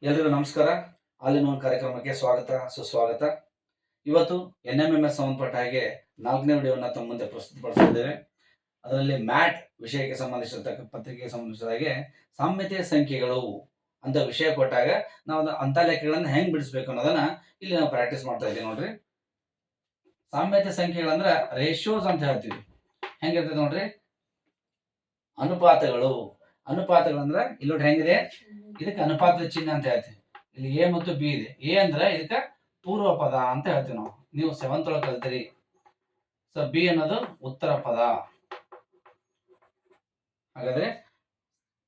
ಎಲ್ರಿಗೂ ನಮಸ್ಕಾರ. All in one ಕಾರ್ಯಕ್ರಮಕ್ಕೆ ಸ್ವಾಗತ ಸುಸ್ವಾಗತ. ಇವತ್ತು NMMS ಸಂಬಂಧಪಟ್ಟ ಹಾಗೆ 4ನೇ ವಿಡಿಯೋನ ತಮ್ಮ ಮುಂದೆ ಪ್ರಸ್ತುತಪಡಿಸಿದ್ದೇವೆ. ಅದರಲ್ಲಿ ಮ್ಯಾಟ್ ವಿಷಯಕ್ಕೆ ಸಂಬಂಧಿಸಿದ ಪತ್ರಿಕೆಗೆ ಸಂಬಂಧಿಸಿದ ಹಾಗೆ ಸಾಮ್ಯತೆಯ ಸಂಖ್ಯೆಗಳು ಅಂತ ವಿಷಯ ಕೊಟ್ಟಾಗ ನಾವು ಅಂತ ಲೆಕ್ಕಗಳನ್ನು ಹೆಂಗ್ ಬಿಡಿಸ್ಬೇಕು ಅನ್ನೋದನ್ನ ಇಲ್ಲಿ ನಾವು ಪ್ರಾಕ್ಟೀಸ್ ಮಾಡ್ತಾ ಇದ್ದೀವಿ ನೋಡ್ರಿ. ಸಾಮ್ಯತೆ ಸಂಖ್ಯೆಗಳಂದ್ರ ರೇಷಿಯೋಸ್ ಅಂತ ಹೇಳ್ತೀವಿ. ಹೆಂಗಿರ್ತದೆ ನೋಡ್ರಿ, ಅನುಪಾತಗಳು. ಅನುಪಾತಗಳಂದ್ರ ಇಲ್ಲಿ ನೋಡಿ ಹೆಂಗಿದೆ, ಇದಕ್ಕೆ ಅನುಪಾತದ ಚಿಹ್ನೆ ಅಂತ ಹೇಳ್ತೀವಿ. ಇಲ್ಲಿ ಎ ಮತ್ತು ಬಿ ಇದೆ. ಎ ಅಂದ್ರೆ ಇದಕ್ಕೆ ಪೂರ್ವ ಪದ ಅಂತ ಹೇಳ್ತೀವಿ ನಾವು. ನೀವು 7th ಒಳಗೆ ಕಲ್ತೀರಿ. ಸೊ ಬಿ ಅನ್ನೋದು ಉತ್ತರ ಪದ. ಹಾಗಾದ್ರೆ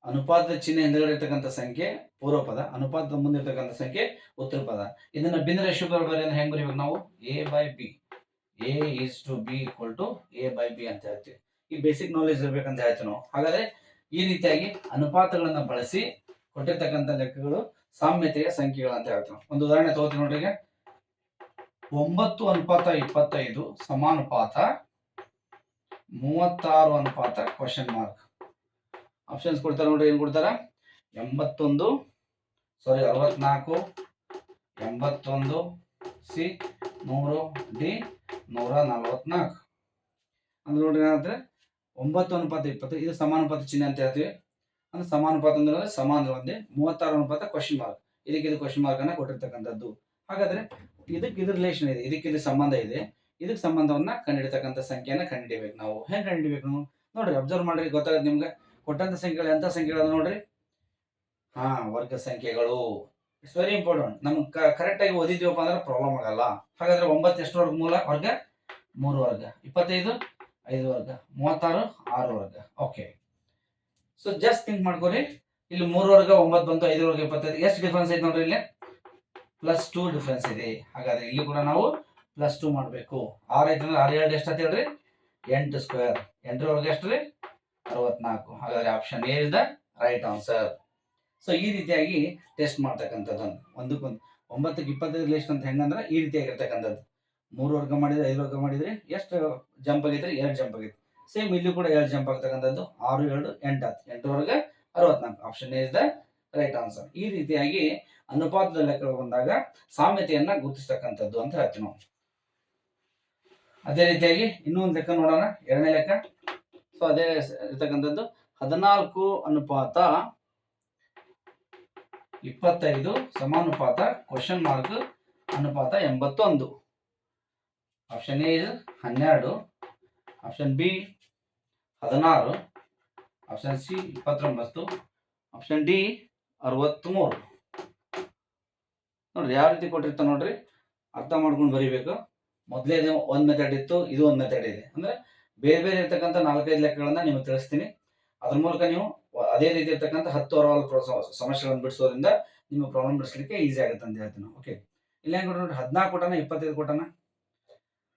ಅನುಪಾತದ ಚಿಹ್ನೆ ಹಿಂದಗಡೆ ಇರ್ತಕ್ಕಂಥ ಸಂಖ್ಯೆ ಪೂರ್ವ ಪದ, ಅನುಪಾತದ ಮುಂದೆ ಇರ್ತಕ್ಕಂಥ ಸಂಖ್ಯೆ ಉತ್ತರ ಪದ. ಇದನ್ನ ಭಿನ್ನ ರೇಷಿಯೋಗಳು ಬರೀ ಅಂದ್ರೆ ಹೆಂಗ್ ಬರೀಬೇಕು ನಾವು? A by B, A is to B equal to A by B ಅಂತ ಹೇಳ್ತೀವಿ. ಈ ಬೇಸಿಕ್ ನಾಲೆಜ್ ಇರ್ಬೇಕಂತ ಹೇಳ್ತೀವಿ ನಾವು. ಹಾಗಾದ್ರೆ ಈ ರೀತಿಯಾಗಿ ಅನುಪಾತಗಳನ್ನ ಬಳಸಿ ಕೊಟ್ಟಿರ್ತಕ್ಕಂಥ ಲೆಕ್ಕಗಳು ಸಾಮ್ಯತೆಯ ಸಂಖ್ಯೆಗಳು ಅಂತ ಹೇಳ್ತೀವಿ. ಒಂದು ಉದಾಹರಣೆ ತಗೋತೀವಿ ನೋಡ್ರಿ. ಈಗ 9:25 ಸಮಾನುಪಾತ 36 ಕ್ವಶನ್ ಮಾರ್ಕ್. ಆಪ್ಷನ್ಸ್ ಕೊಡ್ತಾರೆ ನೋಡ್ರಿ. ಏನ್ ಕೊಡ್ತಾರ? 64, 81, ಸಿ 100, ಡಿ 144 ಅಂದ್ರೆ ನೋಡ್ರಿ ಏನಾದ್ರೆ 9:20 ಇದು ಸಮಾನುಪಾತ ಚಿಹ್ನೆ ಅಂತ ಹೇಳ್ತೀವಿ. ಅಂದ್ರೆ ಸಮಾನುಪಾತ ಅಂದ್ರೆ ಸಮಾನ ಒಂದೇ. 36 ಕ್ವಶನ್ ಮಾರ್ಕ್, ಇದಕ್ಕೆ ಕ್ವಶನ್ ಮಾರ್ಕ್ ಅನ್ನ ಕೊಟ್ಟಿರ್ತಕ್ಕಂಥದ್ದು. ಹಾಗಾದ್ರೆ ಇದಕ್ಕೆ ರಿಲೇಷನ್ ಇದೆ, ಇದಕ್ಕೆ ಸಂಬಂಧ ಇದೆ. ಇದಕ್ಕೆ ಸಂಬಂಧವನ್ನ ಕಂಡುಹಿಡಿತಕ್ಕಂಥ ಸಂಖ್ಯೆಯನ್ನ ಕಂಡುಹಿಡಿಬೇಕು ನಾವು. ಹೆಂಗ್ ಕಂಡುಹಿಡಿಬೇಕು ನಾವು? ನೋಡ್ರಿ, ಅಬ್ಸರ್ವ್ ಮಾಡ್ರಿ, ಗೊತ್ತಾಗುತ್ತೆ ನಿಮ್ಗೆ. ಕೊಟ್ಟಂತ ಸಂಖ್ಯೆಗಳು ಎಂತ ಸಂಖ್ಯೆಗಳು ನೋಡ್ರಿ? ವರ್ಗ ಸಂಖ್ಯೆಗಳು. It's very important. ನಮ್ಗೆ ಕರೆಕ್ಟ್ ಆಗಿ ಓದಿದ್ವಪ್ಪ ಅಂದ್ರೆ ಪ್ರಾಬ್ಲಮ್ ಆಗಲ್ಲ. ಹಾಗಾದ್ರೆ 9 ಎಷ್ಟು ವರ್ಗ? ಮೂಲ ವರ್ಗ 3 ವರ್ಗ, 25 5 ವರ್ಗ, 36 6 ವರ್ಗ. ಓಕೆ, ಸೊ ಜಸ್ಟ್ ಥಿಂಕ್ ಮಾಡ್ಕೊರಿ. ಇಲ್ಲಿ 3 ವರ್ಗ 9 ಬಂತು, 5 ವರ್ಗ 25. ಎಷ್ಟು ಡಿಫ್ರೆನ್ಸ್ ಐತೆ ನೋಡ್ರಿ? ಇಲ್ಲಿ +2 ಡಿಫ್ರೆನ್ಸ್ ಇದೆ. ಹಾಗಾದ್ರೆ ಇಲ್ಲಿ ಕೂಡ ನಾವು +2 ಮಾಡಬೇಕು. 6 ಐತೆ ಅಂದ್ರೆ 6 2 ಎಷ್ಟು ಅಂತ ಹೇಳ್ರಿ? 8 ಸ್ಕ್ವೇರ್. 8 ವರ್ಗ ಎಷ್ಟು ರೀ? 64. ಹಾಗಾದ್ರೆ option A is the right answer. So ಈ ರೀತಿಯಾಗಿ ಟೆಸ್ಟ್ ಮಾಡ್ತಕ್ಕಂಥದ್ದು. ಒಂದಕ್ಕೊಂದು 9ಕ್ಕೆ 25 ರಿಲೇಷನ್ ಅಂತ ಹೆಂಗಂದ್ರೆ ಈ ರೀತಿಯಾಗಿರ್ತಕ್ಕಂಥದ್ದು. 3 ವರ್ಗ ಮಾಡಿದ್ರೆ 5 ವರ್ಗ ಮಾಡಿದ್ರೆ ಎಷ್ಟು ಜಂಪ್ ಆಗೈತ್ರಿ? 2 ಜಂಪ್ ಆಗೈತಿ. ಸೇಮ್ ಇಲ್ಲಿ ಕೂಡ 2 ಜಂಪ್ ಆಗ್ತಕ್ಕಂಥದ್ದು. 6 2 8 ಆಯ್ತು. 8 ವರ್ಗ 64. Option A is the right answer. ಈ ರೀತಿಯಾಗಿ ಅನುಪಾತದ ಲೆಕ್ಕಗಳು ಬಂದಾಗ ಸಾಮ್ಯತೆಯನ್ನ ಗುರುತಿಸ್ತಕ್ಕಂಥದ್ದು ಅಂತ ಹೇಳ್ತೀವಿ ನಾವು. ಅದೇ ರೀತಿಯಾಗಿ ಇನ್ನೂ ಒಂದು ಲೆಕ್ಕ ನೋಡೋಣ, ಎರಡನೇ ಲೆಕ್ಕ. ಸೊ ಅದೇ ಇರ್ತಕ್ಕಂಥದ್ದು 14:25 ಸಮಾನುಪಾತ ಕ್ವಶನ್ ಮಾರ್ಕ್ ಅನುಪಾತ 81. Option A 12, option B 16, option C 29, option D 63. ನೋಡ್ರಿ ಯಾವ ರೀತಿ ಕೊಟ್ಟಿರ್ತ ನೋಡ್ರಿ, ಅರ್ಥ ಮಾಡ್ಕೊಂಡು ಬರೀಬೇಕು. ಮೊದಲೇ ಒಂದು ಮೆಥಡ್ ಇತ್ತು, ಇದು ಒಂದು ಮೆಥಡ್ ಇದೆ. ಅಂದ್ರೆ ಬೇರೆ ಬೇರೆ ಇರ್ತಕ್ಕಂಥ 4-5 ಲೆಕ್ಕಗಳನ್ನ ನಿಮಗೆ ತಿಳಿಸ್ತೀನಿ. ಅದ್ರ ಮೂಲಕ ನೀವು ಅದೇ ರೀತಿ ಇರ್ತಕ್ಕಂಥ 10 ಅರವಲ್ ಸಮಸ್ಯೆಗಳನ್ನು ಬಿಡಿಸೋದ್ರಿಂದ ನಿಮ್ಮ ಪ್ರಾಬ್ಲಮ್ ಬಿಡಿಸ್ಲಿಕ್ಕೆ ಈಸಿ ಆಗುತ್ತೆ ಅಂತ ಹೇಳ್ತೀನಿ. ಓಕೆ, ಇಲ್ಲ ಹೆಂಗ್ ನೋಡ್ರಿ, 14 ಕೊಟ್ಟನ 25 ಕೊಟ್ಟನ,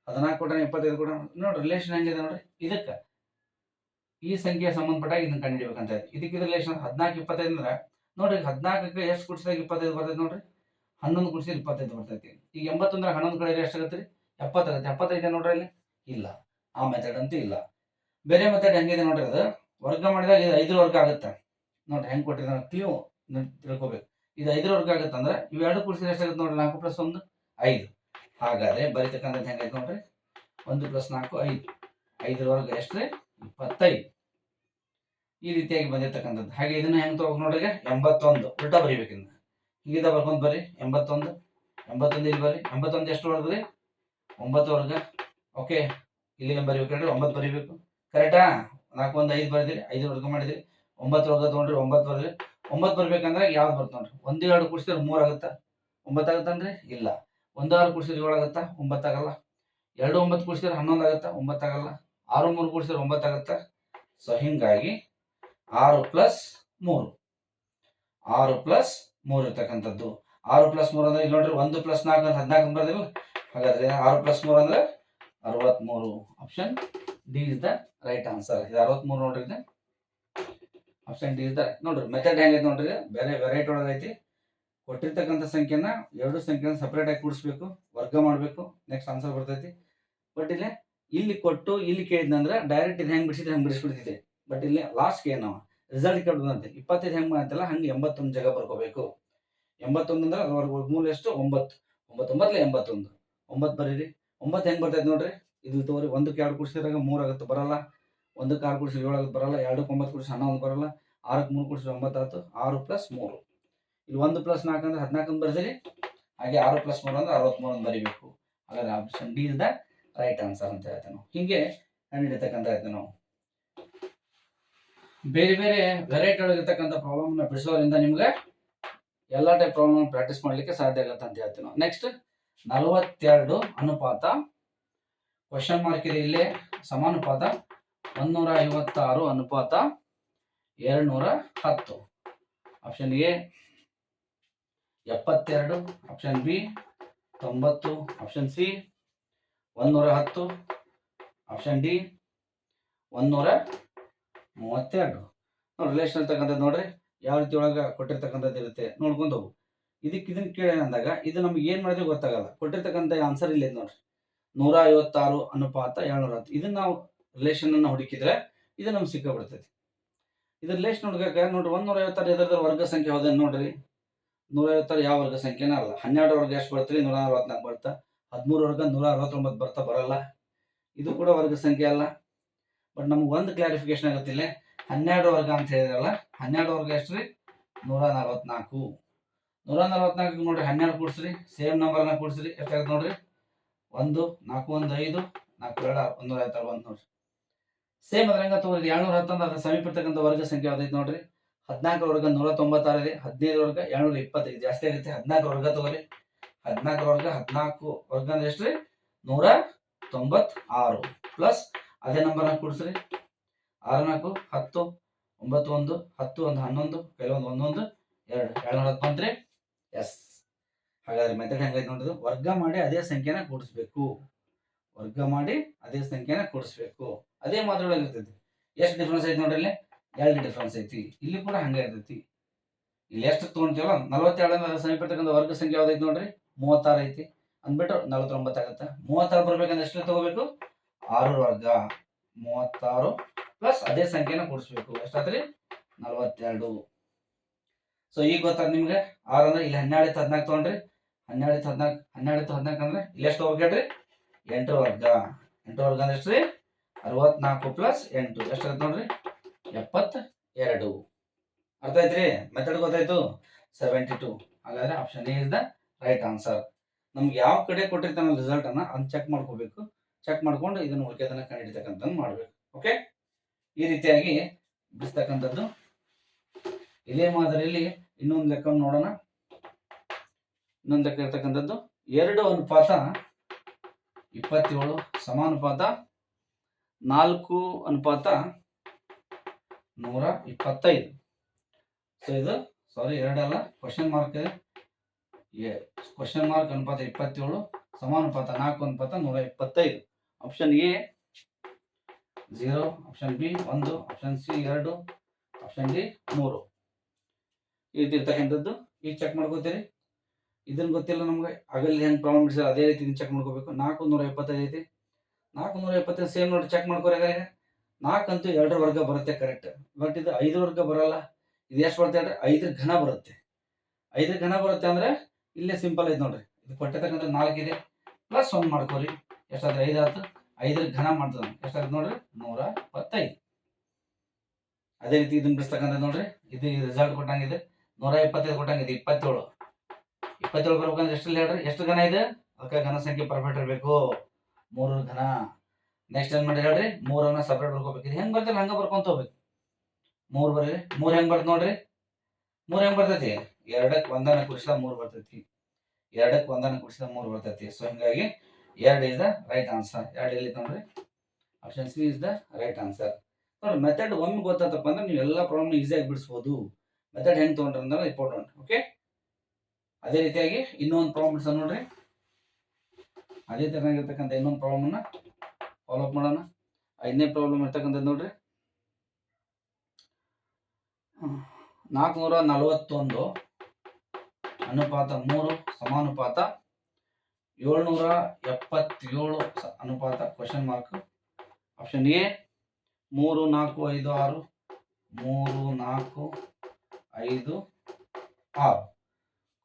14 ಕೊಟ್ಟನ 25 ಕೊಟ್ಟನ. ನೋಡ್ರಿ ರಿಲೇಷನ್ ಹೆಂಗಿದೆ ನೋಡ್ರಿ. ಇದಕ್ಕೆ ಈ ಸಂಖ್ಯೆಗೆ ಸಂಬಂಧಪಟ್ಟಾಗ ಇದನ್ನ ಕಂಡುಹಿಡಿಬೇಕಂತ ಇದೆ. ಇದಕ್ಕೆ ರಿಲೇಷನ್ 14 25 ಅಂದ್ರೆ ನೋಡ್ರಿ, 14ಕ್ಕೆ ಎಷ್ಟು ಕೂಡಿಸಿದಾಗ 25 ಬರ್ತೈತೆ ನೋಡ್ರಿ? 11 ಕೂಡಿಸಿದ್ರೆ 25 ಬರ್ತೈತಿ. ಈಗ 80 ಅಂದ್ರೆ 11 ಕಡೆ ಎಷ್ಟು ಆಗುತ್ತೆ ರೀ? 70 ಆಗುತ್ತೆ. 75 ನೋಡ್ರಿ ಅಲ್ಲಿ? ಇಲ್ಲ, ಆ ಮೆಥಡ್ ಅಂತೂ ಇಲ್ಲ. ಬೇರೆ ಮೆಥಡ್ ಹೆಂಗಿದೆ ನೋಡ್ರಿ, ಅದು ವರ್ಗ ಮಾಡಿದಾಗ ಇದು 5 ವರ್ಗ ಆಗುತ್ತೆ ನೋಡ್ರಿ. ಹೆಂಗ್ ಕೊಟ್ಟಿದ್ದಾರೆ ಕ್ಲೂ ತಿಳ್ಕೊಬೇಕು. ಇದು 5 ವರ್ಗ ಆಗುತ್ತೆ ಅಂದ್ರೆ ಇವೆರಡು ಕೂಡಿಸಿದ್ರೆ ಎಷ್ಟಾಗುತ್ತೆ ನೋಡ್ರಿ? 4 + 1 5. ಹಾಗಾದ್ರೆ ಬರೀತಕ್ಕಂಥದ್ದು ಹೆಂಗೈತೆ ನೋಡ್ರಿ? 1 + 4 5. 5 ವರ್ಗ ಎಷ್ಟು ರೀ? 25. ಈ ರೀತಿಯಾಗಿ ಬಂದಿರ್ತಕ್ಕಂಥದ್ದು. ಹಾಗೆ ಇದನ್ನ ಹೆಂಗ್ ತಗೋಬೇಕು ನೋಡ್ರಿ? 81 ಉಲ್ಟಾ ಬರೀಬೇಕಿನ್ನ. ಹೀಗಿದ ಬರ್ಕೊಂಡ್ ಬರ್ರಿ. 81 ಇಲ್ಲಿ ಬರ್ರಿ. 81 ಎಷ್ಟು ವರ್ಗ ರೀ? 9 ವರ್ಗ. ಓಕೆ, ಇಲ್ಲಿ ಬರೀಬೇಕು ಹೇಳ್ರಿ, 9 ಬರೀಬೇಕು. ಕರೆಕ್ಟಾ? 4 1 5 ಬರ್ದಿರಿ, 5 ವರ್ಗ ಮಾಡಿದ್ರಿ, 9 ವರ್ಗ ತಗೊಂಡ್ರಿ, 9 ಬರ್ರಿ. 9 ಬರ್ಬೇಕಂದ್ರೆ ಯಾವ್ದು ಬರ್ತ ನೋಡ್ರಿ? 1 2 ಕೂಡಿಸಿದ್ರೆ 3 ಆಗುತ್ತಾ? 9 ಆಗುತ್ತನ್ರಿ? ಇಲ್ಲ. 1 6 ಕೂಡಿಸಿದ್ರೆ 7 ಆಗುತ್ತಾ? 9 ಆಗಲ್ಲ. 2 9 ಕೂಡಿಸಿದ್ರೆ 11 ಆಗುತ್ತಾ? 9 ಆಗಲ್ಲ. 6 3 ಕೂಡಿಸಿದ್ರೆ 9 ಆಗುತ್ತಾ? ಸೊ ಹಿಂಗಾಗಿ 6 + 3 ಇರ್ತಕ್ಕಂಥದ್ದು. 6 + 3 ಅಂದ್ರೆ ಇಲ್ಲಿ ನೋಡ್ರಿ, 1 + 4 ಅಂತ 14 ಬರ್ದಿಲ್ಲ. ಹಾಗಾದ್ರೆ 6 + 3 ಅಂದ್ರೆ 63. Option D is the right answer. ಇದು 63 ನೋಡ್ರಿ. ಇದು ಆಪ್ಷನ್ ಡಿ ಇಸ್ ದ ನೋಡ್ರಿ. ಮೆಥಡ್ ಹೆಂಗೈತೆ ನೋಡ್ರಿ? ಬೇರೆ ವೆರೈಟಿ ಒಳಗೈತಿ. ಕೊಟ್ಟಿರ್ತಕ್ಕಂಥ ಸಂಖ್ಯೆನ ಎರಡು ಸಂಖ್ಯೆನ ಸಪರೇಟ್ ಆಗಿ ಕೂಡಿಸ್ಬೇಕು, ವರ್ಗ ಮಾಡಬೇಕು, ನೆಕ್ಸ್ಟ್ ಆನ್ಸರ್ ಬರ್ತೈತಿ. ಬಟ್ ಇಲ್ಲಿ ಕೊಟ್ಟು ಇಲ್ಲಿ ಕೇಳಿದ್ನಂದ್ರೆ ಡೈರೆಕ್ಟ್ ಇದು ಹೆಂಗ್ ಬಿಡಿಸಿದ್ರೆ ಹೆಂಗ್ ಬಿಡಿಸ್ಬಿಡ್ತಿದೆ. ಬಟ್ ಇಲ್ಲಿ ಲಾಸ್ಟ್ ಏನು ರಿಸಲ್ಟ್ ಕೇಳಿದಂತೆ 25 ಹೆಂಗ್ ಮಾಡ್ತಲ್ಲ ಹಂಗೆ 81 ಜಾಗ ಬರ್ಕೋಬೇಕು. 81 ಅಂದ್ರೆ ಅದರ ವರ್ಗಮೂಲ ಎಷ್ಟು 9. 9 81. 9 ಬರೀರಿ. 9 ಹೆಂಗೆ ಬರ್ತೈತೆ ನೋಡ್ರಿ, ಇದು ತಗೋರಿ. 1ಕ್ಕೆ 2 ಕೂಡಿಸಿದಾಗ 3 ಆಗುತ್ತೆ, ಬರಲ್ಲ. 1ಕ್ಕೆ 6 ಕೂಡಿಸಿದ್ರೆ 7 ಆಗುತ್ತೆ, ಬರಲ್ಲ. 2ಕ್ಕೆ 9 ಕೂಡಿಸಿದ್ರೆ 11 ಬರಲ್ಲ. 6ಕ್ಕೆ 3 ಕೂಡಿಸಿದ್ರೆ 9 ಆಯ್ತು. 6 + 3. ಇಲ್ಲಿ 1 + 4 ಅಂದ್ರೆ 14 ಅಂತ ಬರೆದಿರಿ. ಹಾಗೆ 6 + 3 ಅಂದ್ರೆ 63 ಅಂತ ಬರೀಬೇಕು. ಹಾಗಾದ್ರೆ option D is the right answer ಅಂತ ಹೇಳ್ತೇವೆ ನಾವು. ಹೀಗೆ ಕಂಡುಹಿಡಿತಕ್ಕಂಥ ಹೇಳ್ತೇವೆ ನಾವು. ಬೇರೆ ಬೇರೆ ವೆರೈಟಿ ಒಳಗಿರ್ತಕ್ಕಂಥ ಪ್ರಾಬ್ಲಮ್ನ ಬಿಡಿಸೋದ್ರಿಂದ ನಿಮ್ಗೆ ಎಲ್ಲ ಟೈಪ್ ಪ್ರಾಬ್ಲಮ್ ಪ್ರಾಕ್ಟೀಸ್ ಮಾಡಲಿಕ್ಕೆ ಸಾಧ್ಯ ಆಗುತ್ತೆ ಅಂತ ಹೇಳ್ತೀವಿ ನಾವು. ನೆಕ್ಸ್ಟ್ 42 ಅನುಪಾತ ಕ್ವಶನ್ ಮಾರ್ಕ್ ಇದೆ ಇಲ್ಲೇ, ಸಮಾನುಪಾತ 156 ಅನುಪಾತ 210. Option A 72, option B 90, option C 110, option D 132. Relation ಇರ್ತಕ್ಕಂಥದ್ದು ನೋಡ್ರಿ ಯಾವ ರೀತಿ ಒಳಗೆ ಕೊಟ್ಟಿರ್ತಕ್ಕಂಥದ್ದು ಇರುತ್ತೆ ನೋಡ್ಕೊಂಡು ಹೋಗು. ಇದನ್ನ ಕೇಳಿ ಅಂದಾಗ ಇದು ನಮ್ಗೆ ಏನು ಮಾಡಿದ್ರೆ ಗೊತ್ತಾಗಲ್ಲ. ಕೊಟ್ಟಿರ್ತಕ್ಕಂಥ ಆನ್ಸರ್ ಇಲ್ಲೇ ನೋಡ್ರಿ, 156 ಅನುಪಾತ 710. ಇದನ್ನ ನಾವು ರಿಲೇಷನ್ ಅನ್ನು ಹುಡುಕಿದ್ರೆ ಇದು ನಮ್ಗೆ ಸಿಕ್ಕಾಬಿಡ್ತೈತಿ. ಇದು ರಿಲೇಷನ್ ಹುಡುಗಕ್ಕೆ ನೋಡ್ರಿ 156 ಇದರ ವರ್ಗ ಸಂಖ್ಯೆ ಯಾವುದೇನು ನೋಡ್ರಿ. 156 ಯಾವ ವರ್ಗ ಸಂಖ್ಯೆನ ಅಲ್ಲ. 12 ವರ್ಗ ಎಷ್ಟು ಬರ್ತೀರಿ 144 ಬರ್ತಾ. 13 ವರ್ಗ 169 ಬರ್ತಾ, ಬರಲ್ಲ. ಇದು ಕೂಡ ವರ್ಗ ಸಂಖ್ಯೆ ಅಲ್ಲ. ಬಟ್ ನಮ್ಗೆ ಒಂದು ಕ್ಲಾರಿಫಿಕೇಶನ್ ಆಗುತ್ತೆ ಇಲ್ಲಿ, 12 ವರ್ಗ ಅಂತ ಹೇಳಿದ್ರಲ್ಲ, 12 ವರ್ಗ ಎಷ್ಟು ರೀ 144. 144 ನೋಡ್ರಿ 12 ಕೂಡಿಸ್ರಿ, ಸೇಮ್ ನಂಬರ್ನ ಕೂಡಿಸ್ರಿ, ಎಷ್ಟಾಗುತ್ತೆ ನೋಡ್ರಿ 1 4 1 5 4 2 156 ಬಂತು ನೋಡ್ರಿ. ಸೇಮ್ ಅದ್ರಂಗ ತಗೋರಿ 710 ಅದ್ರ ಸಮೀಪ ಇರ್ತಕ್ಕಂಥ ವರ್ಗ ಸಂಖ್ಯೆ ಯಾವ್ದೈತೆ ನೋಡ್ರಿ. 14 ವರ್ಗ 196 ಇದೆ, 15 ವರ್ಗ 725 ಜಾಸ್ತಿ ಆಗುತ್ತೆ. 14 ವರ್ಗ ತಗೋರಿ, 14 ವರ್ಗ 14 ವರ್ಗ ಅಂದ್ರೆ ಎಷ್ಟು ರೀ 196 ಪ್ಲಸ್ ಅದೇ ನಂಬರ್ನ ಕೂಡಿಸ್ರಿ. 6 4 10 9 1 10 1 11 ಕೆಲವೊಂದು 11 2 710 ಬಂತ್ರಿ. ಎಸ್. ಹಾಗಾದ್ರೆ ಮೆಥಡ್ ಹೆಂಗೈತೆ ನೋಡಿದ್ರು, ವರ್ಗ ಮಾಡಿ ಅದೇ ಸಂಖ್ಯೆನ ಕೂಡಿಸ್ಬೇಕು. ವರ್ಗ ಮಾಡಿ ಅದೇ ಸಂಖ್ಯೆನ ಕೂಡಿಸ್ಬೇಕು. ಅದೇ ಮಾದರಿಯೊಳಗೆ ಇರ್ತೈತಿ. ಎಷ್ಟು ಡಿಫ್ರೆನ್ಸ್ ಐತಿ ನೋಡ್ರಿ, ಇಲ್ಲಿ 2 ಡಿಫ್ರೆನ್ಸ್ ಐತಿ. ಇಲ್ಲಿ ಕೂಡ ಹಂಗೆ ಇರ್ತೈತಿ. ಇಲ್ಲಿ ಎಷ್ಟು ತೊಗೊಂತೀವಲ್ಲ 42 ಅಂದ್ರೆ ಸಮೀಪ ಇರ್ತಕ್ಕಂಥ ವರ್ಗ ಸಂಖ್ಯೆ ಯಾವ್ದೈತಿ ನೋಡ್ರಿ 36 ಐತಿ ಅಂದ್ಬಿಟ್ಟು 49 ಆಗುತ್ತೆ. 36 ಬರ್ಬೇಕಂದ್ರೆ ಎಷ್ಟು ತಗೋಬೇಕು 6 ವರ್ಗ 36 ಪ್ಲಸ್ ಅದೇ ಸಂಖ್ಯೆನ ಕೂಡಿಸ್ಬೇಕು. ಎಷ್ಟಾತ್ರಿ 42. ಸೊ ಈಗ ಗೊತ್ತಾಗ ನಿಮ್ಗೆ 6 ಅಂದ್ರೆ ಇಲ್ಲಿ 12 ಇತ್ತು 14 ತಗೊಂಡ್ರಿ. 12 ಇತ್ತು 14 12 ಇತ್ತು 14 ಅಂದ್ರೆ ಇಲ್ಲಿ ಎಷ್ಟು ಹೋಗ್ಬೇಕ್ರಿ 8 ವರ್ಗ. 8 ವರ್ಗ ಅಂದ್ರೆ ಎಷ್ಟು ರೀ 64 ಪ್ಲಸ್ 8 ಎಷ್ಟಾಗುತ್ತೆ ನೋಡ್ರಿ 72. ಅರ್ಥ ಆಯ್ತ್ರಿ, ಮೆಥಡ್ ಗೊತ್ತಾಯ್ತು 72. ಹಾಗಾದ್ರೆ option A is the right answer. ನಮ್ಗೆ ಯಾವ ಕಡೆ ಕೊಟ್ಟಿರ್ತಾನಲ್ಲ ರಿಸಲ್ಟ್ ಅನ್ನ ಅದನ್ನ ಚೆಕ್ ಮಾಡ್ಕೋಬೇಕು. ಚೆಕ್ ಮಾಡ್ಕೊಂಡು ಇದನ್ನ ಉಳಿಕೆದನ್ನ ಕಂಡುಹಿಡಿತಕ್ಕಂಥದ್ದು ಮಾಡ್ಬೇಕು. ಓಕೆ, ಈ ರೀತಿಯಾಗಿ ಬಿಡಿಸ್ತಕ್ಕಂಥದ್ದು. ಇದೇ ಮಾದರಿಯಲ್ಲಿ ಇನ್ನೊಂದು ಲೆಕ್ಕ ನೋಡೋಣ. ಇನ್ನೊಂದು ಲೆಕ್ಕ ಇರ್ತಕ್ಕಂಥದ್ದು 2 ಅನುಪಾತ 27 ಸಮಾನುಪಾತ 4 ಅನುಪಾತ 125. ಸೊ ಇದು ಸಾರಿ 2 ಅಲ್ಲ, ಕ್ವಶನ್ ಮಾರ್ಕ್ ಇದೆ. ಕ್ವಶನ್ ಮಾರ್ಕ್ ಅನುಪಾತ 27 ಸಮಾನುಪಾತ 4 ಅನುಪಾತ 125. Option A 0, option B 1, option C 2, option D 3. ಈ ರೀತಿ ಇರ್ತಕ್ಕಂಥದ್ದು. ಈಗ ಚೆಕ್ ಮಾಡ್ಕೋತೀರಿ. ಇದನ್ನ ಗೊತ್ತಿಲ್ಲ ನಮ್ಗೆ ಆಗಲ್ಲಿ ಹೆಂಗೆ ಪ್ರಾಬ್ಲಮ್ ಬಿಡಿಸಿದ್ರೆ ಅದೇ ರೀತಿ ಚೆಕ್ ಮಾಡ್ಕೋಬೇಕು. 425 ಐತಿ. 425 ಸೇಮ್ ನೋಡಿ ಚೆಕ್ ಮಾಡ್ಕೋರಿ. 4 ಅಂತೂ 2 ವರ್ಗ ಬರುತ್ತೆ ಕರೆಕ್ಟ್. ಬಟ್ ಇದು 5 ವರ್ಗ ಬರಲ್ಲ. ಇದು ಎಷ್ಟು ಬರುತ್ತೆ ಅಂದ್ರೆ 5 ಘನ ಬರುತ್ತೆ. 5 ಘನ ಬರುತ್ತೆ ಅಂದ್ರೆ ಇಲ್ಲೇ ಸಿಂಪಲ್ ಐತೆ ನೋಡ್ರಿ. ಇದು ಕೊಟ್ಟಿರ್ತಕ್ಕಂಥ 4 ಇದೆ ಪ್ಲಸ್ 1 ಮಾಡ್ಕೋರಿ. ಎಷ್ಟಾದ್ರೆ 5 ಆಯ್ತು. 5 ಘನ ಮಾಡ್ತದ ಎಷ್ಟಾಗುತ್ತೆ ನೋಡ್ರಿ 125. ಅದೇ ರೀತಿ ಇದನ್ನ ಬಿಡಿಸ್ತಕ್ಕಂಥ ನೋಡ್ರಿ. ಇದು ರಿಸಲ್ಟ್ ಕೊಟ್ಟಂಗಿದೆ 125 ಕೊಟ್ಟಂಗಿದೆ 27. 27 ಬರ್ಬೇಕಂದ್ರೆ ಎಷ್ಟು ಹೇಳ್ರಿ, ಎಷ್ಟು ಘನ ಇದೆ ಅದಕ್ಕೆ ಘನ ಸಂಖ್ಯೆ ಪರ್ಫೆಕ್ಟ್ ಇರಬೇಕು. 3 ಘನ. ನೆಕ್ಸ್ಟ್ ಏನ್ ಮಾಡಿ ಹೇಳ್ರಿ 3 ಸಪ್ರೇಟ್ ಬರ್ಕೋಬೇಕು. ಇದು ಹೆಂಗ್ ಬರ್ತಲ್ಲ ಹಂಗ ಬರ್ಕೊಂತ ಹೋಗ್ಬೇಕು. 3 ಬರ್ರಿ. 3 ಹೆಂಗ್ ಬರ್ತ ನೋಡ್ರಿ. 3 ಹೆಂಗ್ ಬರ್ತೈತಿ 2ಕ್ಕೆ 1 ಕೂಡಿಸಿದ 3 ಬರ್ತೈತಿ. 2ಕ್ಕೆ 1 ಕೂಡಿಸಿದ 3 ಬರ್ತೈತಿ. ಸೊ ಹಿಂಗಾಗಿ 2 ಇಸ್ ದ ರೈಟ್ ಆನ್ಸರ್. 2 ಎಲ್ಲಿ ನೋಡ್ರಿ, option C is the right answer. ನೋಡ್ರಿ ಮೆಥಡ್ ಒಮ್ಮೆ ಗೊತ್ತಾತಪ್ಪ ಅಂದ್ರೆ ನೀವು ಎಲ್ಲ ಪ್ರಾಬ್ಲಮ್ ಈಸಿಯಾಗಿ ಬಿಡಿಸ್ಬೋದು. ಮೆಥಡ್ ಹೆಂಗ್ ತೊಗೊಂಡ್ರೆ ಅಂದ್ರೆ ಇಂಪಾರ್ಟೆಂಟ್. ಓಕೆ, ಅದೇ ರೀತಿಯಾಗಿ ಇನ್ನೊಂದು ಪ್ರಾಬ್ಲಮ್ ನೋಡ್ರಿ. ಅದೇ ತರನಾಗಿರ್ತಕ್ಕಂಥ ಇನ್ನೊಂದು ಪ್ರಾಬ್ಲಮ್ ಅನ್ನ ಫಾಲೋ ಅಪ್ ಮಾಡೋಣ. 5ನೇ ಪ್ರಾಬ್ಲಮ್ ಇರ್ತಕ್ಕಂಥದ್ದು ನೋಡ್ರಿ. 441 ಅನುಪಾತ 3 ಸಮಾನುಪಾತ 777 ಅನುಪಾತ ಕ್ವಶನ್ ಮಾರ್ಕ್. Option A 3 4 5 6 3 4 5 6.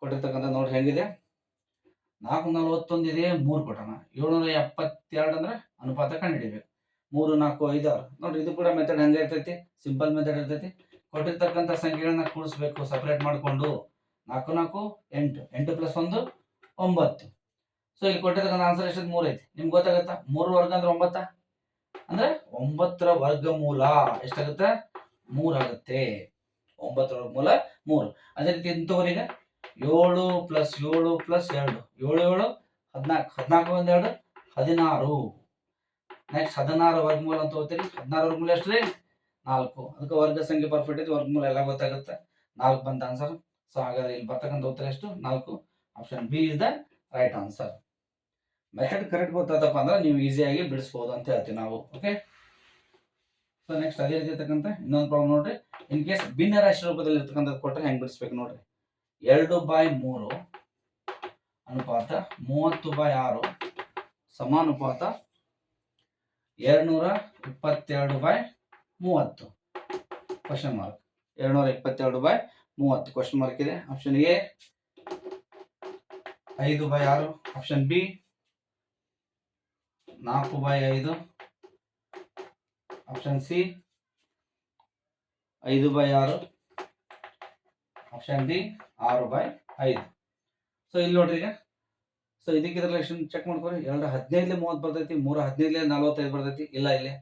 ಕೊಟ್ಟಿರ್ತಕ್ಕಂಥ ನೋಡಿ ಹೆಂಗಿದೆ, 441 ಇದೆ, 3 ಕೊಟ್ಟಣ. 772 ಅಂದ್ರೆ ಅನುಪಾತ ಕಂಡುಹಿಡಿಬೇಕು. 3, 4, 5, 6 ನೋಡ್ರಿ. ಇದು ಕೂಡ ಮೆಥಡ್ ಹೆಂಗೆ ಇರ್ತೈತಿ, ಸಿಂಪಲ್ ಮೆಥಡ್ ಇರ್ತೈತಿ. ಕೊಟ್ಟಿರ್ತಕ್ಕಂಥ ಸಂಖ್ಯೆಗಳನ್ನ ಕೂಡಿಸ್ಬೇಕು ಸಪರೇಟ್ ಮಾಡಿಕೊಂಡು. 4, 4, 8, 8 + 1 9. ಸೊ ಇಲ್ಲಿ ಕೊಟ್ಟಿರ್ತಕ್ಕಂಥ ಆನ್ಸರ್ ಎಷ್ಟಿದೆ, 3 ಐತಿ. ನಿಮ್ಗೆ ಗೊತ್ತಾಗತ್ತಾ, 3 ವರ್ಗ ಅಂದ್ರೆ 9 ಅಂದ್ರೆ 9ರ ವರ್ಗಮೂಲ ಎಷ್ಟಾಗುತ್ತೆ, 3 ಆಗುತ್ತೆ. 9ರ ವರ್ಗಮೂಲ 3. ಅದೇ ರೀತಿ ಇಂಥವರಿಗೆ 7 + 7 + 2 7 7 14 14 1 2 16. ನೆಕ್ಸ್ಟ್ 16 ವರ್ಗಮೂಲ ಅಂತ ಹೋಗ್ತೀರಿ. 16 ವರ್ಗಮೂಲ ಎಷ್ಟು ರೀ, 4. ಅದಕ್ಕೆ ವರ್ಗ ಸಂಖ್ಯೆ ಪರ್ಫೆಕ್ಟ್ ಐತಿ, ವರ್ಗಮೂಲ ಎಲ್ಲ ಗೊತ್ತಾಗುತ್ತೆ. 4 ಬಂತ ಆನ್ಸರ್. ಸೊ ಹಾಗಾದ್ರೆ ಇಲ್ಲಿ ಬರ್ತಕ್ಕಂಥ ಉತ್ತರ ಎಷ್ಟು, 4. Option B is the right answer. Method correct ಗೊತ್ತಾತಪ್ಪ ಅಂದ್ರೆ ನೀವು ಈಸಿಯಾಗಿ ಬಿಡಿಸ್ಬೋದು ಅಂತ ಹೇಳ್ತೀವಿ ನಾವು. ಓಕೆ. ಸೊ ನೆಕ್ಸ್ಟ್ ಅದೇ ರೀತಿ ಇರ್ತಕ್ಕಂಥ ಇನ್ನೊಂದು ಪ್ರಾಬ್ಲಮ್ ನೋಡ್ರಿ. ಇನ್ ಕೇಸ್ ಭಿನ್ನ ರಾಶಿ ರೂಪದಲ್ಲಿ ಇರ್ತಕ್ಕಂಥದ್ದು ಕೊಟ್ಟರೆ ಹೆಂಗೆ ಬಿಡಿಸ್ಬೇಕು ನೋಡ್ರಿ. 2/3 ಅನುಪಾತ 30/6 ಸಮಾನುಪಾತ 222/30 ಕ್ವಶನ್ ಮಾರ್ಕ್. 222/30 ಕ್ವಶನ್ ಮಾರ್ಕ್ ಇದೆ. Option A 5/6, option B 4/5, option C 5/6, option D 6/5. So ಇಲ್ಲಿ ನೋಡ್ರಿ ಈಗ. ಸೊ ಇದಕ್ಕೆ ರಿಲೇಷನ್ ಚೆಕ್ ಮಾಡ್ಕೊರಿ. 2 15 30 ಬರ್ತೈತಿ, 3 15 45 ಬರ್ತೈತಿ. ಇಲ್ಲ ಇಲ್ಲಿ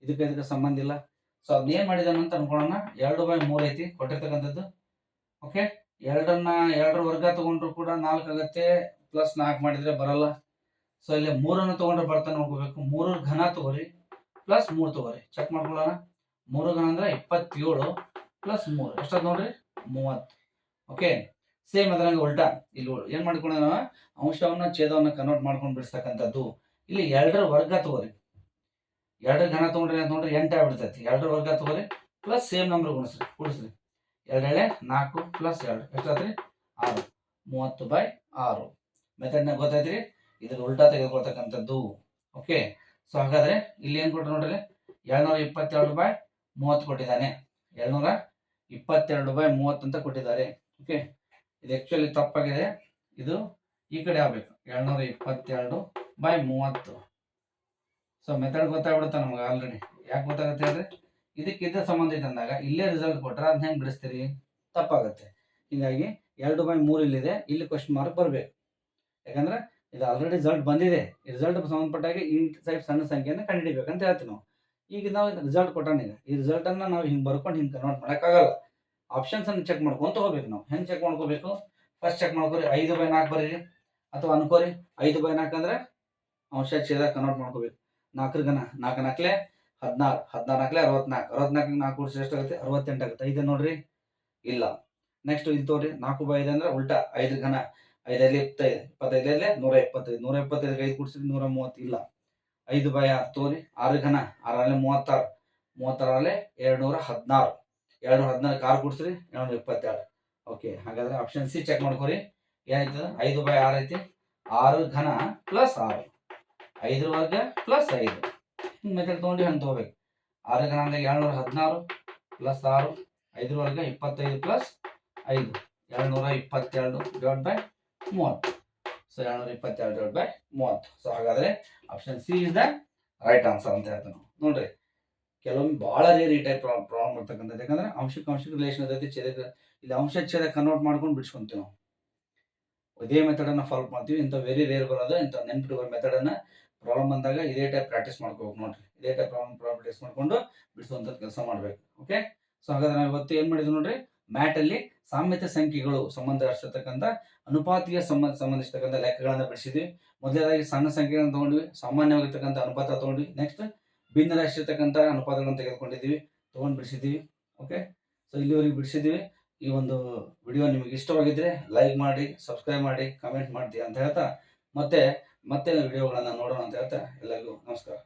ಇದಕ್ಕೆ ಸಂಬಂಧ ಇಲ್ಲ. ಸೊ ಅದನ್ನ ಏನ್ ಮಾಡಿದಾನ ಅಂತ ಅನ್ಕೊಳ್ಳೋಣ. 2/3 ಐತಿ ಕೊಟ್ಟಿರ್ತಕ್ಕಂಥದ್ದು. ಓಕೆ. 2ರ ವರ್ಗ ತಗೊಂಡ್ರು ಕೂಡ 4 ಆಗುತ್ತೆ, ಪ್ಲಸ್ 4 ಮಾಡಿದ್ರೆ ಬರಲ್ಲ. ಸೊ ಇಲ್ಲಿ 3 ತಗೊಂಡ್ರೆ ಬರ್ತಾನೆ ನೋಡ್ಕೋಬೇಕು. 3 ಘನ ತಗೋರಿ, ಪ್ಲಸ್ 3 ತಗೋರಿ. ಚೆಕ್ ಮಾಡ್ಕೊಳ್ಳೋಣ. 3 ಘನ ಅಂದ್ರೆ 27 ಪ್ಲಸ್ 3 ಎಷ್ಟದ ನೋಡ್ರಿ, 30. ಓಕೆ. ಸೇಮ್ ಅದ್ರಂಗೆ ಉಲ್ಟಾ ಇಲ್ಲಿ ಏನ್ ಮಾಡ್ಕೊಂಡ, ಅಂಶವನ್ನ ಛೇದವನ್ನ ಕನ್ವರ್ಟ್ ಮಾಡ್ಕೊಂಡು ಬಿಡಿಸ್ತಕ್ಕಂಥದ್ದು. ಇಲ್ಲಿ 2ರ ವರ್ಗ ತಗೋರಿ. 2 ಘನ ತಗೊಂಡ್ರೆ ನೋಡ್ರಿ 8 ಆಗ್ಬಿಡ್ತೈತಿ. 2ರ ವರ್ಗ ತಗೋರಿ, ಪ್ಲಸ್ ಸೇಮ್ ನಂಬರ್ ಕೂಡಿಸ್ರಿ. 2 4 ಪ್ಲಸ್ 2 ಎಷ್ಟಾದ್ರಿ, 6. 30/6 ಮೆಥಡ್ನಾಗ ಗೊತ್ತೈತ್ರಿ. ಇದ್ರ ಉಲ್ಟಾ ತೆಗೆದುಕೊಳ್ತಕ್ಕಂಥದ್ದು. ಓಕೆ. ಸೊ ಹಾಗಾದ್ರೆ ಇಲ್ಲಿ ಏನ್ ಕೊಟ್ಟರು ನೋಡ್ರಿ, 222/30 ಕೊಟ್ಟಿದ್ದಾನೆ. 222/30 ಅಂತ ಕೊಟ್ಟಿದ್ದಾರೆ. ಓಕೆ. ಇದು ಆಕ್ಚುಲಿ ತಪ್ಪಾಗಿದೆ. ಇದು ಈ ಕಡೆ ಆಗ್ಬೇಕು, 222/30. ಸೊ ಮೆಥಡ್ ಗೊತ್ತಾಗ್ಬಿಡುತ್ತೆ ನಮ್ಗೆ ಆಲ್ರೆಡಿ. ಯಾಕೆ ಗೊತ್ತಾಗುತ್ತೆ ಹೇಳ್ರಿ, ಇದಕ್ಕಿದ್ದ ಸಂಬಂಧ ಐತೆ ಅಂದಾಗ ಇಲ್ಲೇ ರಿಸಲ್ಟ್ ಕೊಟ್ರೆ ಅದನ್ನ ಹೆಂಗೆ ಬಿಡಿಸ್ತೀರಿ, ತಪ್ಪಾಗುತ್ತೆ. ಹೀಗಾಗಿ 2/3 ಇಲ್ಲಿದೆ, ಇಲ್ಲಿ ಕ್ವಶನ್ ಮಾರ್ಕ್ ಬರಬೇಕು. ಯಾಕಂದ್ರೆ ಇದು ಆಲ್ರೆಡಿ ರಿಸಲ್ಟ್ ಬಂದಿದೆ. ಈ ರಿಸಲ್ಟ್ ಸಂಬಂಧಪಟ್ಟಾಗ ಈ ಟೈಪ್ ಸಣ್ಣ ಸಂಖ್ಯೆಯನ್ನು ಕಂಡುಹಿಡಿಬೇಕಂತ ಹೇಳ್ತೀವಿ ನಾವು. ಈಗ ನಾವು ರಿಸಲ್ಟ್ ಕೊಟ್ಟಾನ, ಈಗ ಈ ರಿಸಲ್ಟ್ ಅನ್ನ ನಾವು ಹಿಂಗೆ ಬರ್ಕೊಂಡು ಹಿಂಗೆ ಕನ್ವರ್ಟ್ ಮಾಡೋಕ್ಕಾಗಲ್ಲ. ಆಪ್ಷನ್ಸ್ ಅನ್ನು ಚೆಕ್ ಮಾಡ್ಕೊಂತ ಹೋಗ್ಬೇಕು ನಾವು. ಹೆಂಗೆ ಚೆಕ್ ಮಾಡ್ಕೋಬೇಕು, ಫಸ್ಟ್ ಚೆಕ್ ಮಾಡ್ಕೋರಿ. 5/4 ಬರೀರಿ, ಅಥವಾ ಅನ್ಕೋರಿ 5/4 ಅಂದ್ರೆ ಅಂಶ ಛೇದ ಕನ್ವರ್ಟ್ ಮಾಡ್ಕೋಬೇಕು. 4 ಘನ 4 4 16, 16 4 64, 64 4 ಕೂಡಿಸಿ ಎಷ್ಟಾಗುತ್ತೆ, 68 ಆಗುತ್ತೆ. 5 ನೋಡ್ರಿ, ಇಲ್ಲ. ನೆಕ್ಸ್ಟ್ ಇಲ್ಲಿ ತೋರಿ 4/5 ಅಂದ್ರೆ ಉಲ್ಟಾ 5 ಘನ 5 5 25, 25 125, 125 5 ಕೂಡಿಸಿದ್ರೆ 130, ಇಲ್ಲ. 5/6 ತೋರಿ. 6 ಘನ 6 36, 36 216, 216 6 ಕೂಡಿಸ್ರಿ 222. ಓಕೆ. ಹಾಗಾದ್ರೆ ಆಪ್ಷನ್ ಸಿ ಚೆಕ್ ಮಾಡ್ಕೋರಿ. ಏನಾಯ್ತದ, 5/6 ಐತಿ. 6 ಘನ ಪ್ಲಸ್ 6, 5 ವರ್ಗ ಪ್ಲಸ್ 5. ಮೆಥಡ್ ತಗೊಂಡು ಹಂಗೆ ತಗೋಬೇಕು. 6 ಘನ ಅಂದ್ರೆ 216 ಪ್ಲಸ್ 6, 5 ವರ್ಗ 25 ಪ್ಲಸ್ 5, 222/30. ಸೊ 222/30. ಸೊ ಹಾಗಾದ್ರೆ option C is the right answer ಅಂತ ಹೇಳ್ತಾನೆ ನೋಡ್ರಿ. ಕೆಲವೊಮ್ಮೆ ಬಹಳ ರೇರ್ ಈ ಟೈಪ್ ಪ್ರಾಬ್ಲಮ್ ಬರ್ತಕ್ಕಂಥದ್ದು. ಯಾಕಂದ್ರೆ ಅಂಶಕ್ಕೆ ರಿಲೇಷನ್ ಇರ್ತೈತಿ, ಛೇದಕ ಇಲ್ಲಿ ಅಂಶ ಛೇದ ಕನ್ವರ್ಟ್ ಮಾಡ್ಕೊಂಡು ಬಿಡಿಸ್ಕೊಂತೀವಿ ನಾವು. ಇದೇ ಮೆಥಡ್ ಅನ್ನ ಫಾಲೋ ಮಾಡ್ತೀವಿ. ಇಂಥ ವೆರಿ ರೇರ್ ಬರೋದು, ಇಂಥ ನೆನ್ಪಿಟ್ಕೊಳ್ಳೋ ಮೆಥಡ್ ಅನ್ನ ಪ್ರಾಬ್ಲಮ್ ಬಂದಾಗ ಇದೇ ಟೈಪ್ ಪ್ರಾಕ್ಟೀಸ್ ಮಾಡ್ಕೋಬೇಕು ನೋಡ್ರಿ. ಇದೇ ಟೈಪ್ ಪ್ರಾಕ್ಟೀಸ್ ಮಾಡ್ಕೊಂಡು ಬಿಡಿಸುವಂತ ಕೆಲಸ ಮಾಡ್ಬೇಕು. ಓಕೆ. ಸೊ ಹಾಗಾದ್ರೆ ನಾವು ಇವತ್ತು ಏನ್ ಮಾಡಿದ್ವಿ ನೋಡ್ರಿ, ಮ್ಯಾಟ್ ಅಲ್ಲಿ ಸಾಮ್ಯತೆ ಸಂಖ್ಯೆಗಳು ಸಂಬಂಧಿಸಿರ್ತಕ್ಕಂಥ ಅನುಪಾತಿಗೆ ಸಂಬಂಧಿಸಿರ್ತಕ್ಕಂಥ ಲೆಕ್ಕಗಳನ್ನ ಬಿಡಿಸಿದ್ವಿ. ಮೊದಲನೇದಾಗಿ ಸಣ್ಣ ಸಂಖ್ಯೆಗಳನ್ನು ತಗೊಂಡ್ವಿ, ಸಾಮಾನ್ಯವಾಗಿರ್ತಕ್ಕಂಥ ಅನುಪಾತ ತಗೊಂಡ್ವಿ. ನೆಕ್ಸ್ಟ್ ಭಿನ್ನ ರಾಶಿ ಇರ್ತಕ್ಕಂಥ ಅನುಪಾತಗಳನ್ನು ತೆಗೆದುಕೊಂಡಿದ್ದೀವಿ, ತಗೊಂಡು ಬಿಡಿಸಿದ್ದೀವಿ. ಓಕೆ. ಸೊ ಇಲ್ಲಿವರೆಗೆ ಬಿಡಿಸಿದ್ದೀವಿ. ಈ ಒಂದು ವಿಡಿಯೋ ನಿಮಗೆ ಇಷ್ಟವಾಗಿದ್ರೆ ಲೈಕ್ ಮಾಡಿ, ಸಬ್ಸ್ಕ್ರೈಬ್ ಮಾಡಿ, ಕಮೆಂಟ್ ಮಾಡ್ತೀವಿ ಅಂತ ಹೇಳ್ತಾ ಮತ್ತೆ ವಿಡಿಯೋಗಳನ್ನ ನೋಡೋಣ ಅಂತ ಹೇಳ್ತಾ ಎಲ್ಲರಿಗೂ ನಮಸ್ಕಾರ.